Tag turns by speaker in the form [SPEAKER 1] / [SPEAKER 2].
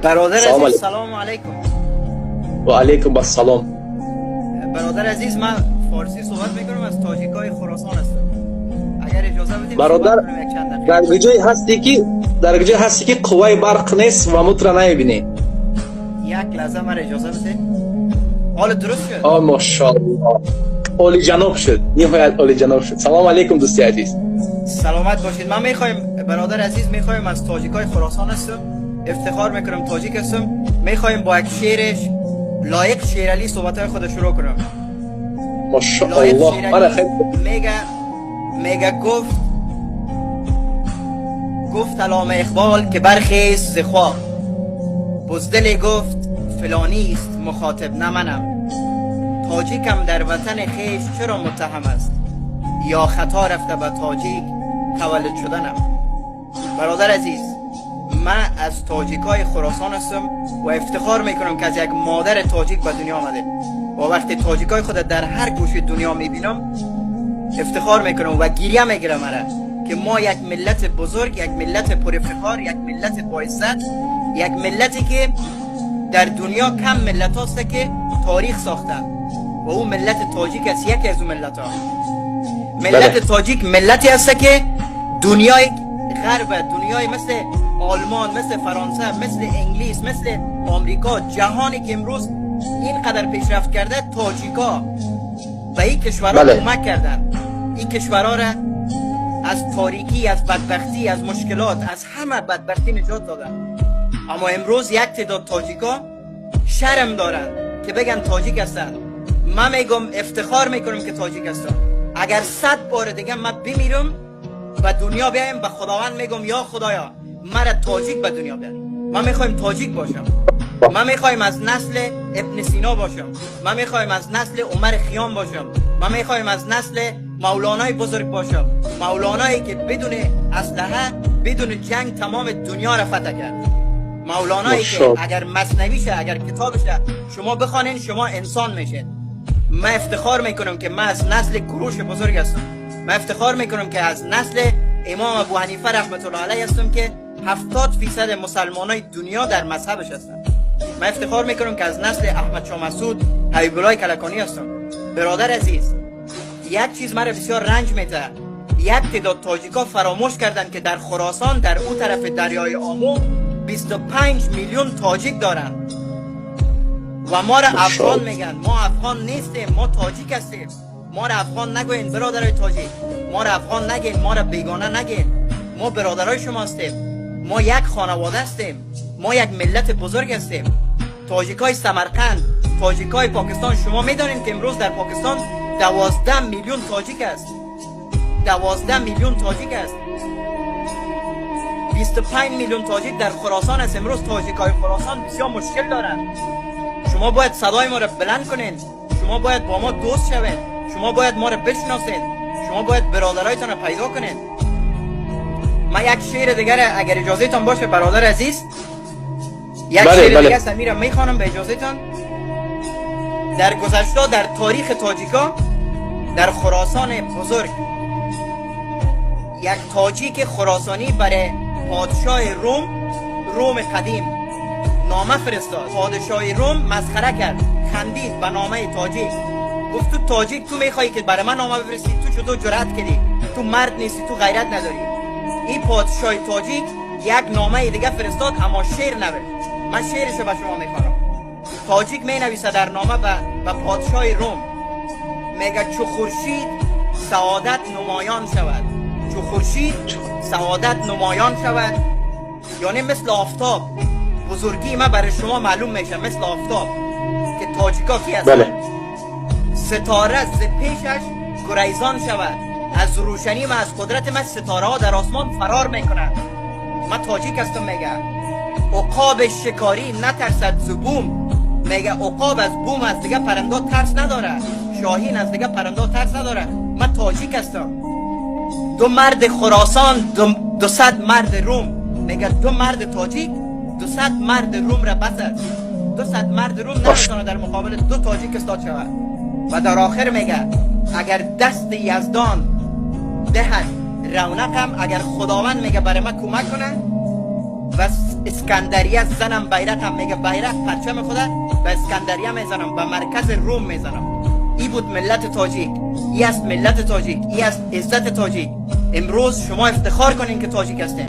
[SPEAKER 1] برادر
[SPEAKER 2] سلام
[SPEAKER 1] عزیز
[SPEAKER 2] علیکم.
[SPEAKER 1] سلام علیکم.
[SPEAKER 2] و علیکم السلام.
[SPEAKER 1] برادر عزیز من فارسی صحبت میکنم، از تاجیکای خراسان هستم. اگر اجازه بدید
[SPEAKER 2] برادر
[SPEAKER 1] صحبت کنم یک چند دقیقه.
[SPEAKER 2] در جای هستی که قوای برق نیست و متر نمیبینی.
[SPEAKER 1] یک لحظه من اجازه بدید. حال درست شد؟
[SPEAKER 2] ماشاءالله. اولی جناب شد. نهایت اولی جناب شد. سلام علیکم دوستی عزیز.
[SPEAKER 1] سلامت باشید. من میخوایم برادر عزیز میخوایم از تاجیکای خراسان هستم. افتخار میکنم تاجیک هستم. میخوایم با یک شعرش لایق شیرالی صحبت‌های خود شروع کنم.
[SPEAKER 2] ماشاءالله. آره خیلی
[SPEAKER 1] میگه گفت علامه اقبال که برخیز ز خواب، بزدل گفت فلانی است مخاطب نه منم. تاجیکم در وطن خیش چرا متهم است، یا خطا رفته به تاجیک تولد شدنم. برادر عزیز من از تاجیکای خراسان هستم و افتخار میکنم که از یک مادر تاجیک به دنیا آمده و وقتی تاجیکای خود در هر گوشه دنیا میبینم افتخار میکنم و گریه میگیرم که ما یک ملت بزرگ، یک ملت پر افتخار، یک ملت با عزت، یک ملتی که در دنیا کم ملت هست که تاریخ ساختن و اون ملت تاجیک است. یکی از اون ملت ها ملت تاجیک ملتی است که دنیای غرب، دنیای مثل آلمان، مثل فرانسه، مثل انگلیس، مثل آمریکا، جهانی که امروز اینقدر پیشرفت کرده، تاجیکا به این کشورها کمک کردن. این کشورها را از تاریکی، از بدبختی، از مشکلات، از همه بدبختی نجات دادن. اما امروز یک تعداد تاجیکا شرم دارن که بگن تاجیک هستن. من میگم افتخار میکنم که تاجیک هستم. اگر 100 بار دیگه من بمیرم و دنیا بیایم به خداوند میگم یا خدایا مرا تاجیک به دنیا بیار. من میخوایم تاجیک باشم. من میخوایم از نسل ابن سینا باشم. من میخوایم از نسل عمر خیام باشم. من میخوایم از نسل مولانای بزرگ باشم. مولانایی که بدون اسلحه، بدون جنگ تمام دنیا را فتح کرد. مولانایی که اگر مثنویشه، اگر کتابشه شما بخوانین شما انسان میشین. من افتخار میکنم که من از نسل کوروش بزرگ هستم. من افتخار میکنم که از نسل امام ابو حنیفه رحمت الله علیه هستم که 70% مسلمانای دنیا در مذهبش هستن. من افتخار میکنم که از نسل احمد شاه مسعود حبیب الله کلکانی هستم. برادر عزیز یک چیز مرا بسیار رنج میده، یک تعداد تاجیکا فراموش کردن که در خراسان در اون طرف دریای آمو 25 میلیون تاجیک دارن و ما را افغان میگن. ما افغان نیستیم، ما تاجیک هستیم. ما را افغان نگوین برادرای تاجیک، ما را افغان نگین، ما را بیگانه نگین. ما برادرای شما هستیم، ما یک خانواده هستیم، ما یک ملت بزرگ هستیم. تاجیکای سمرقند، تاجیکای پاکستان، شما میدانید که امروز در پاکستان 12 میلیون تاجیک است. 12 میلیون تاجیک است. 25 میلیون تاجیک در خراسان است. امروز تاجیکای خراسان بسیار مشکل دارند. شما باید صدای ما را بلند کنین. شما باید با ما دوست شوید. شما باید ما را بشناسید. شما باید برادرایتان را پیدا کنید. من یک شعر دیگر اگر اجازهتان باشه برادر عزیز، یک شعر دیگر سمیرم میخوانم به اجازهتان. در گذشته در تاریخ تاجیکا در خراسان بزرگ یک تاجیک خراسانی برای پادشاه روم قدیم نامه فرستاد. پادشاه روم مسخره کرد، خندید به نامه تاجیک. گفت تو تاجیک تو میخوایی که برای من نامه بفرستی؟ تو چطور جرأت کردی؟ تو مرد نیستی، تو غیرت نداری. این پادشاه تاجیک یک نامه دیگه فرستاد اما شعر نوشت. من شعرشو به شما میخوانم. تاجیک می نویسه در نامه به پادشاه روم، میگه چو خورشید سعادت نمایان شود. چو خورشید سعادت نمایان شود، یعنی مثل آفتاب. بزرگی من برای شما معلوم میشه مثل آفتاب که تاجیکا کی هستن. ستاره ز پیشش گریزان شود. از روشنی من، از قدرت من ستاره ها در آسمان فرار میکنن. من تاجیک هستم. میگه عقاب شکاری نترسد ز بوم. میگه عقاب از بوم، از دیگه پرنده ترس نداره. شاهین از دیگه پرنده ترس نداره. من تاجیک هستم. دو مرد خراسان 200 مرد روم. میگه دو مرد تاجیک 200 مرد روم را بس است. 200 مرد روم نمیتونه در مقابل دو تاجیک استاد شود. و در آخر میگه اگر دست یزدان دهد رونقم، اگر خداوند میگه برای من کمک کنه و اسکندریه زنم بیرقم، میگه بیرق پرچم خدا به اسکندریه میزنم، به مرکز روم میزنم. ای بود ملت تاجیک، ای است ملت تاجیک، ای است عزت تاجیک. امروز شما افتخار کنین که تاجیک هستین.